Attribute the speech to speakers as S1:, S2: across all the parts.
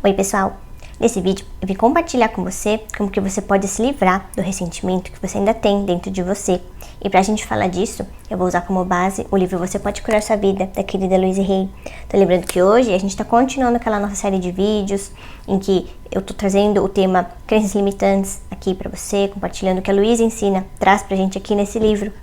S1: Oi pessoal, nesse vídeo eu vim compartilhar com você como que você pode se livrar do ressentimento que você ainda tem dentro de você. E pra gente falar disso, eu vou usar como base o livro Você Pode Curar Sua Vida, da querida Louise Hay. Tô lembrando que hoje a gente tá continuando aquela nossa série de vídeos em que eu tô trazendo o tema crenças limitantes aqui pra você, compartilhando o que a Louise ensina, traz pra gente aqui nesse livro.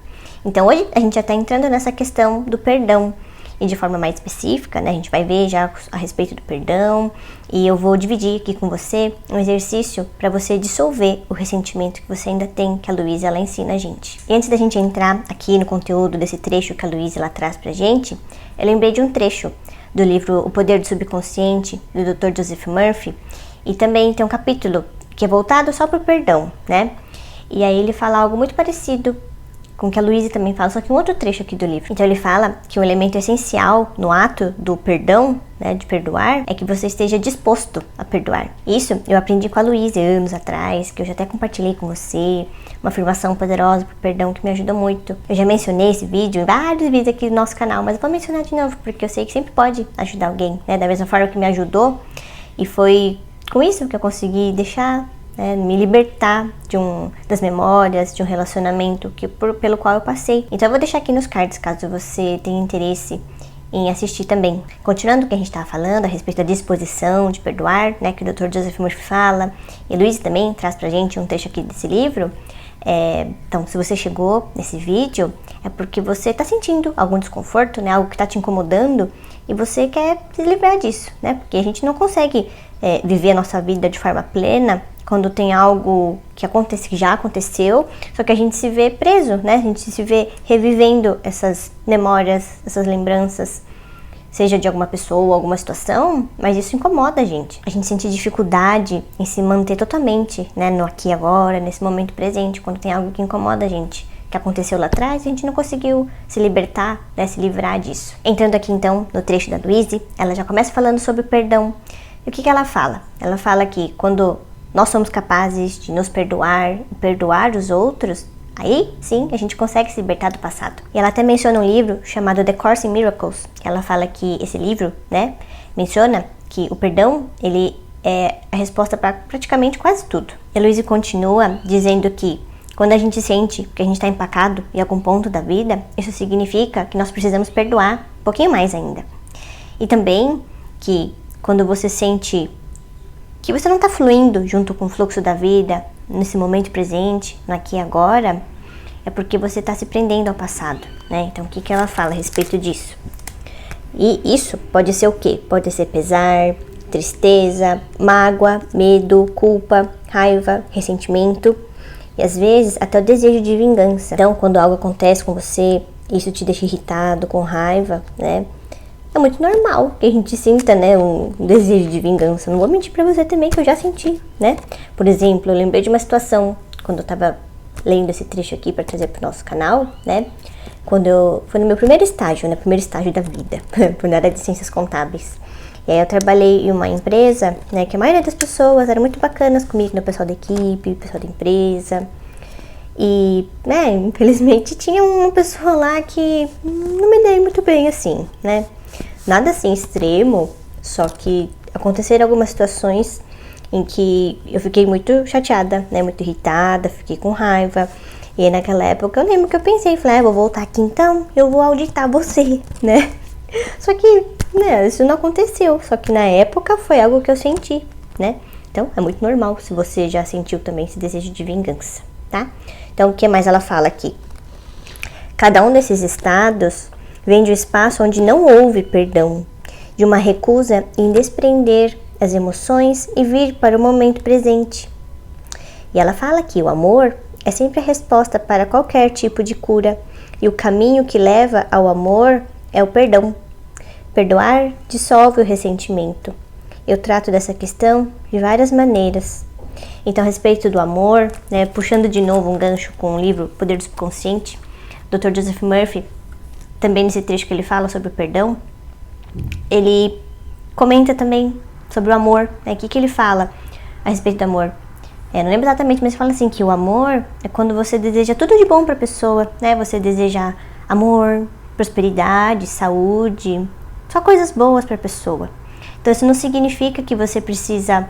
S1: Então hoje a gente já tá entrando nessa questão do perdão. E de forma mais específica, né, a gente vai ver já a respeito do perdão. E eu vou dividir aqui com você um exercício para você dissolver o ressentimento que você ainda tem, que a Louise ela ensina a gente. E antes da gente entrar aqui no conteúdo desse trecho que a Louise ela traz pra gente, eu lembrei de um trecho do livro O Poder do Subconsciente, do Dr. Joseph Murphy. E também tem um capítulo que é voltado só pro perdão, né? E aí ele fala algo muito parecido com o que a Louise também fala, só que um outro trecho aqui do livro. Então ele fala que um elemento essencial no ato do perdão, né, de perdoar, é que você esteja disposto a perdoar. Isso eu aprendi com a Louise anos atrás, que eu já até compartilhei com você, uma afirmação poderosa pro perdão que me ajuda muito. Eu já mencionei esse vídeo em vários vídeos aqui no nosso canal, mas eu vou mencionar de novo, porque eu sei que sempre pode ajudar alguém, né, da mesma forma que me ajudou, e foi com isso que eu consegui deixar, me libertar das memórias, de um relacionamento pelo qual eu passei. Então eu vou deixar aqui nos cards, caso você tenha interesse em assistir também. Continuando o que a gente estava falando a respeito da disposição de perdoar, né, que o Dr. Joseph Murphy fala, e a Louise também traz pra gente um trecho aqui desse livro. Então, se você chegou nesse vídeo, é porque você está sentindo algum desconforto, né, algo que está te incomodando, e você quer se livrar disso, né, porque a gente não consegue viver a nossa vida de forma plena quando tem algo que já aconteceu, só que a gente se vê preso, né? A gente se vê revivendo essas memórias, essas lembranças, seja de alguma pessoa ou alguma situação, mas isso incomoda a gente. A gente sente dificuldade em se manter totalmente, né, no aqui e agora, nesse momento presente, quando tem algo que incomoda a gente, que aconteceu lá atrás e a gente não conseguiu se libertar, né, se livrar disso. Entrando aqui então no trecho da Louise, ela já começa falando sobre o perdão. E o que ela fala? Ela fala que quando nós somos capazes de nos perdoar e perdoar os outros, aí sim a gente consegue se libertar do passado. E ela até menciona um livro chamado The Course in Miracles, que ela fala que esse livro, né, menciona que o perdão, ele é a resposta para praticamente quase tudo. E a Louise continua dizendo que quando a gente sente que a gente está empacado em algum ponto da vida, isso significa que nós precisamos perdoar um pouquinho mais ainda. E também que quando você sente que você não está fluindo junto com o fluxo da vida, nesse momento presente, no aqui e agora, é porque você está se prendendo ao passado, né? Então, o que ela fala a respeito disso? E isso pode ser o quê? Pode ser pesar, tristeza, mágoa, medo, culpa, raiva, ressentimento e às vezes até o desejo de vingança. Então, quando algo acontece com você, isso te deixa irritado, com raiva, né? É muito normal que a gente sinta, né, um desejo de vingança. Não vou mentir pra você também que eu já senti, né? Por exemplo, eu lembrei de uma situação quando eu tava lendo esse trecho aqui pra trazer pro nosso canal, né? Foi no meu primeiro estágio, né? Primeiro estágio da vida, por área de ciências contábeis. E aí eu trabalhei em uma empresa, né, que a maioria das pessoas eram muito bacanas comigo, né? O pessoal da equipe, o pessoal da empresa. E, né, infelizmente tinha uma pessoa lá que não me dei muito bem assim, né? Nada assim extremo, só que aconteceram algumas situações em que eu fiquei muito chateada, né, muito irritada, fiquei com raiva. E aí naquela época eu lembro que eu pensei, falei, vou voltar aqui então, eu vou auditar você, né? Só que, né, isso não aconteceu, só que na época foi algo que eu senti, né? Então é muito normal se você já sentiu também esse desejo de vingança, tá? Então o que mais ela fala aqui? Cada um desses estados vem de um espaço onde não houve perdão, de uma recusa em desprender as emoções e vir para o momento presente. E ela fala que o amor é sempre a resposta para qualquer tipo de cura, e o caminho que leva ao amor é o perdão. Perdoar dissolve o ressentimento. Eu trato dessa questão de várias maneiras. Então, a respeito do amor, né, puxando de novo um gancho com o livro Poder do Subconsciente, Dr. Joseph Murphy, também nesse trecho que ele fala sobre o perdão, ele comenta também sobre o amor, né? O que ele fala a respeito do amor? Não lembro exatamente, mas ele fala assim que o amor é quando você deseja tudo de bom para a pessoa, né? Você deseja amor, prosperidade, saúde, só coisas boas para a pessoa. Então isso não significa que você precisa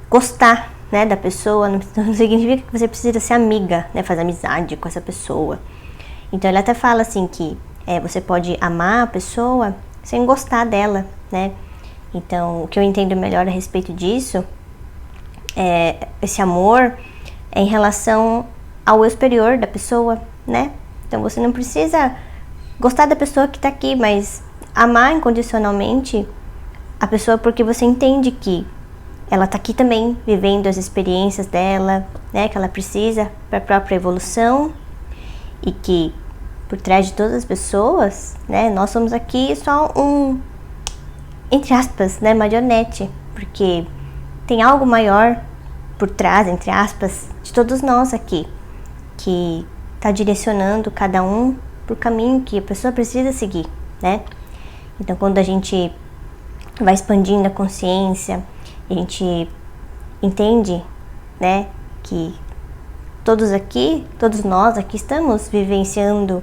S1: gostar, né, da pessoa, não significa que você precisa ser amiga, né, fazer amizade com essa pessoa. Então ele até fala assim que você pode amar a pessoa sem gostar dela, né? Então o que eu entendo melhor a respeito disso esse amor é em relação ao eu superior da pessoa, né? Então você não precisa gostar da pessoa que tá aqui, mas amar incondicionalmente a pessoa porque você entende que ela tá aqui também vivendo as experiências dela, né? Que ela precisa para a própria evolução e que por trás de todas as pessoas, né? Nós somos aqui só entre aspas, né? Marionete, porque tem algo maior por trás, entre aspas, de todos nós aqui, que está direcionando cada um para o caminho que a pessoa precisa seguir, né? Então, quando a gente vai expandindo a consciência, a gente entende, né, que todos nós aqui estamos vivenciando,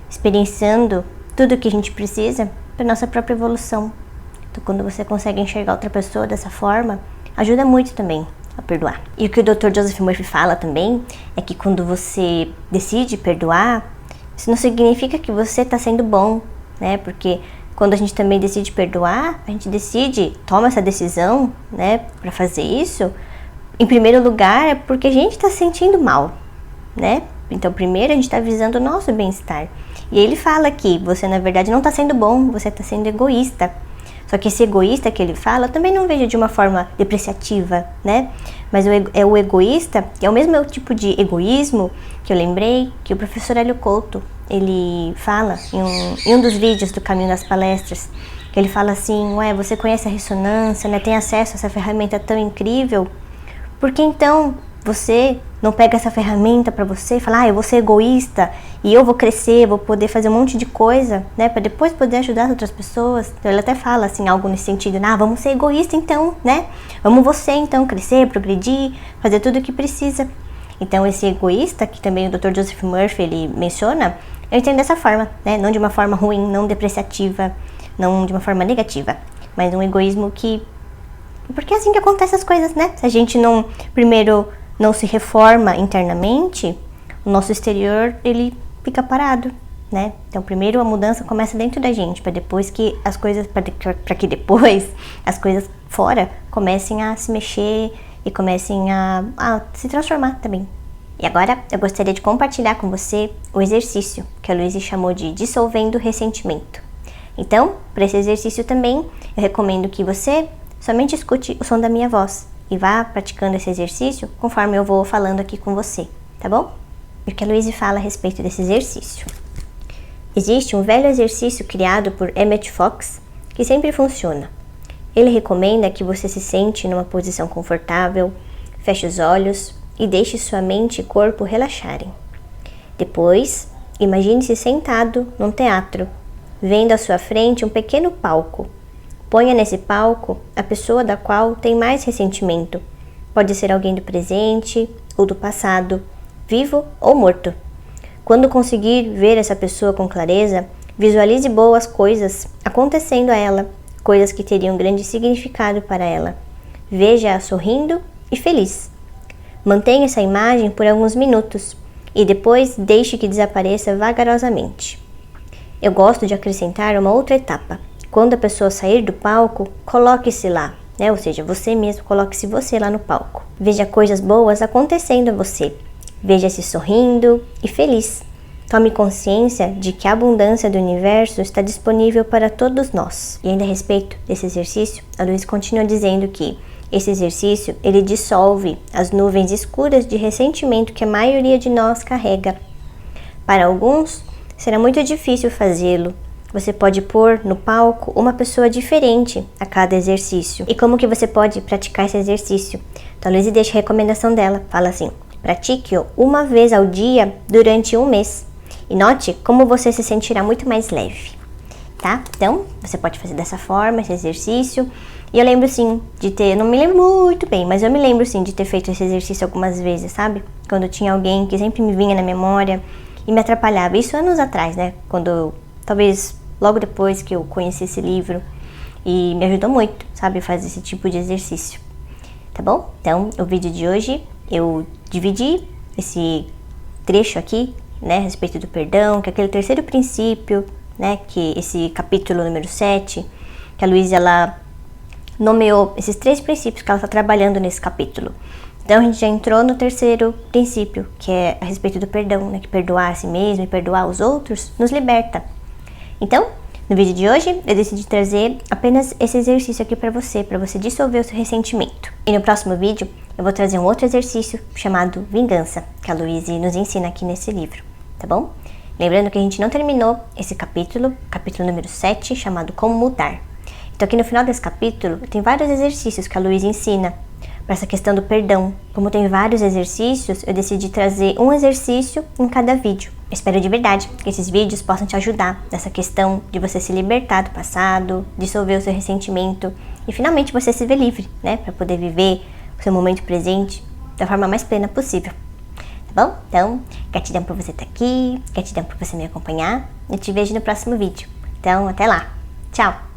S1: experienciando tudo o que a gente precisa para nossa própria evolução. Então, quando você consegue enxergar outra pessoa dessa forma, ajuda muito também a perdoar. E o que o Dr. Joseph Murphy fala também é que quando você decide perdoar, isso não significa que você está sendo bom, né? Porque quando a gente também decide perdoar, a gente toma essa decisão, né, para fazer isso, em primeiro lugar é porque a gente está se sentindo mal, né? Então primeiro a gente está visando o nosso bem-estar. E ele fala que você na verdade não está sendo bom, você está sendo egoísta. Só que esse egoísta que ele fala, eu também não vejo de uma forma depreciativa, né? Mas o egoísta é o mesmo tipo de egoísmo que eu lembrei que o professor Hélio Couto, ele fala em um dos vídeos do Caminho das Palestras, que ele fala assim, você conhece a ressonância, né? Tem acesso a essa ferramenta tão incrível, por que então você não pega essa ferramenta para você e fala, eu vou ser egoísta e eu vou crescer, vou poder fazer um monte de coisa, né, para depois poder ajudar as outras pessoas. Então ele até fala assim, algo nesse sentido, vamos ser egoísta então, né, vamos você então crescer, progredir, fazer tudo o que precisa. Então esse egoísta, que também o Dr. Joseph Murphy ele menciona, eu entendo dessa forma, né, não de uma forma ruim, não depreciativa, não de uma forma negativa, mas um egoísmo porque é assim que acontecem as coisas, né, se a gente primeiro não se reforma internamente, o nosso exterior ele fica parado, né? Então primeiro a mudança começa dentro da gente, para depois que as coisas as coisas fora comecem a se mexer e comecem a se transformar também. E agora eu gostaria de compartilhar com você o exercício que a Louise chamou de dissolvendo ressentimento. Então, para esse exercício também, eu recomendo que você somente escute o som da minha voz e vá praticando esse exercício conforme eu vou falando aqui com você, tá bom? E o que a Louise fala a respeito desse exercício. Existe um velho exercício criado por Emmett Fox que sempre funciona. Ele recomenda que você se sente numa posição confortável, feche os olhos e deixe sua mente e corpo relaxarem. Depois, imagine-se sentado num teatro, vendo à sua frente um pequeno palco. Ponha nesse palco a pessoa da qual tem mais ressentimento. Pode ser alguém do presente ou do passado, vivo ou morto. Quando conseguir ver essa pessoa com clareza, visualize boas coisas acontecendo a ela, coisas que teriam grande significado para ela. Veja-a sorrindo e feliz. Mantenha essa imagem por alguns minutos e depois deixe que desapareça vagarosamente. Eu gosto de acrescentar uma outra etapa. Quando a pessoa sair do palco, coloque-se lá, né? Ou seja, você mesmo, coloque-se você lá no palco. Veja coisas boas acontecendo a você. Veja-se sorrindo e feliz. Tome consciência de que a abundância do universo está disponível para todos nós. E ainda a respeito desse exercício, a Louise continua dizendo que esse exercício, ele dissolve as nuvens escuras de ressentimento que a maioria de nós carrega. Para alguns, será muito difícil fazê-lo. Você pode pôr no palco uma pessoa diferente a cada exercício. E como que você pode praticar esse exercício? Então, a Louise deixa a recomendação dela. Fala assim, pratique-o uma vez ao dia durante um mês. E note como você se sentirá muito mais leve, tá? Então, você pode fazer dessa forma, esse exercício. E eu lembro sim não me lembro muito bem, mas eu me lembro sim de ter feito esse exercício algumas vezes, sabe? Quando tinha alguém que sempre me vinha na memória e me atrapalhava. Isso anos atrás, né? Talvez logo depois que eu conheci esse livro, e me ajudou muito. sabe, faz esse tipo de exercício, tá bom? Então, o vídeo de hoje eu dividi esse trecho aqui, né, a respeito do perdão, que é aquele terceiro princípio, né, que esse capítulo número 7, que a Luísa, ela nomeou esses 3 princípios que ela está trabalhando nesse capítulo. Então, a gente já entrou no terceiro princípio, que é a respeito do perdão, né, que perdoar a si mesmo e perdoar os outros nos liberta. Então, no vídeo de hoje, eu decidi trazer apenas esse exercício aqui para você dissolver o seu ressentimento. E no próximo vídeo, eu vou trazer um outro exercício chamado vingança, que a Luísa nos ensina aqui nesse livro, tá bom? Lembrando que a gente não terminou esse capítulo número 7, chamado Como Mudar. Então aqui no final desse capítulo, tem vários exercícios que a Luísa ensina para essa questão do perdão. Como tem vários exercícios, eu decidi trazer um exercício em cada vídeo. Eu espero de verdade que esses vídeos possam te ajudar nessa questão de você se libertar do passado, dissolver o seu ressentimento e finalmente você se ver livre, né? Para poder viver o seu momento presente da forma mais plena possível. Tá bom? Então, gratidão por você estar aqui, gratidão por você me acompanhar. Eu te vejo no próximo vídeo. Então, até lá. Tchau!